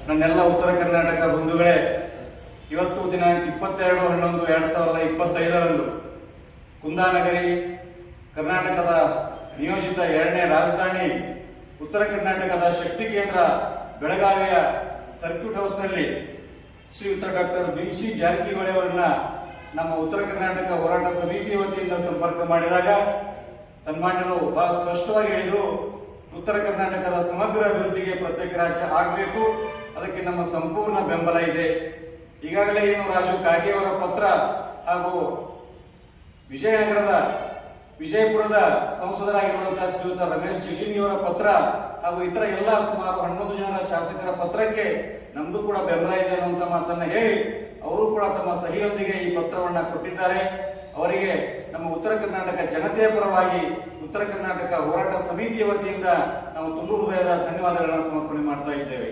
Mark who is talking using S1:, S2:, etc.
S1: ನನ್ನೆಲ್ಲ ಉತ್ತರ ಕರ್ನಾಟಕ ಬಂಧುಗಳೇ, ಇವತ್ತು ದಿನಾಂಕ 22/11/2025 ಕುಂದಾನಗರಿ ಕರ್ನಾಟಕದ ನಿಯೋಜಿತ 2ನೇ ರಾಜಧಾನಿ ಉತ್ತರ ಕರ್ನಾಟಕದ ಶಕ್ತಿ ಕೇಂದ್ರ ಬೆಳಗಾವಿಯ ಸರ್ಕ್ಯೂಟ್ ಹೌಸ್ನಲ್ಲಿ ಶ್ರೀಯುತ ಡಾಕ್ಟರ್ ಬಿಸಿ ಜಾರಕಿಹೊಳಿ ಅವರನ್ನ ನಮ್ಮ ಉತ್ತರ ಕರ್ನಾಟಕ ಹೋರಾಟ ಸಮಿತಿ ವತಿಯಿಂದ ಸಂಪರ್ಕ ಮಾಡಿದಾಗ ಸನ್ಮಾನ್ಯರು ಬಹಳ ಸ್ಪಷ್ಟವಾಗಿ ಹೇಳಿದರು, ಉತ್ತರ ಕರ್ನಾಟಕದ ಸಮಗ್ರ ಅಭಿವೃದ್ಧಿಗೆ ಪ್ರತ್ಯೇಕ ರಾಜ್ಯ ಆಗಬೇಕು, ಅದಕ್ಕೆ ನಮ್ಮ ಸಂಪೂರ್ಣ ಬೆಂಬಲ ಇದೆ. ಈಗಾಗಲೇ ಏನು ರಾಜು ಕಾಗೆ ಅವರ ಪತ್ರ ಹಾಗೂ ವಿಜಯಪುರದ ಸಂಸದರಾಗಿರುವಂತಹ ಶ್ರೀಯುತ ರಮೇಶ್ ಜಿಗಜಿಣಿಯವರ ಪತ್ರ ಹಾಗೂ ಇತರ ಎಲ್ಲ ಸುಮಾರು 11 ಜನರ ಶಾಸಕರ ಪತ್ರಕ್ಕೆ ನಮ್ದು ಕೂಡ ಬೆಂಬಲ ಇದೆ ಅನ್ನುವಂಥ ಮಾತನ್ನ ಹೇಳಿ ಅವರು ಕೂಡ ತಮ್ಮ ಸಹಿಯೊಂದಿಗೆ ಈ ಪತ್ರವನ್ನ ಕೊಟ್ಟಿದ್ದಾರೆ. ಅವರಿಗೆ ನಮ್ಮ ಉತ್ತರ ಕರ್ನಾಟಕ ಜನತೆಯ ಪರವಾಗಿ ಉತ್ತರ ಕರ್ನಾಟಕ ಹೋರಾಟ ಸಮಿತಿಯ ವತಿಯಿಂದ ನಾವು ತುಂಬು ಹೃದಯದ ಧನ್ಯವಾದಗಳನ್ನು ಸಮರ್ಪಣೆ ಮಾಡ್ತಾ ಇದ್ದೇವೆ.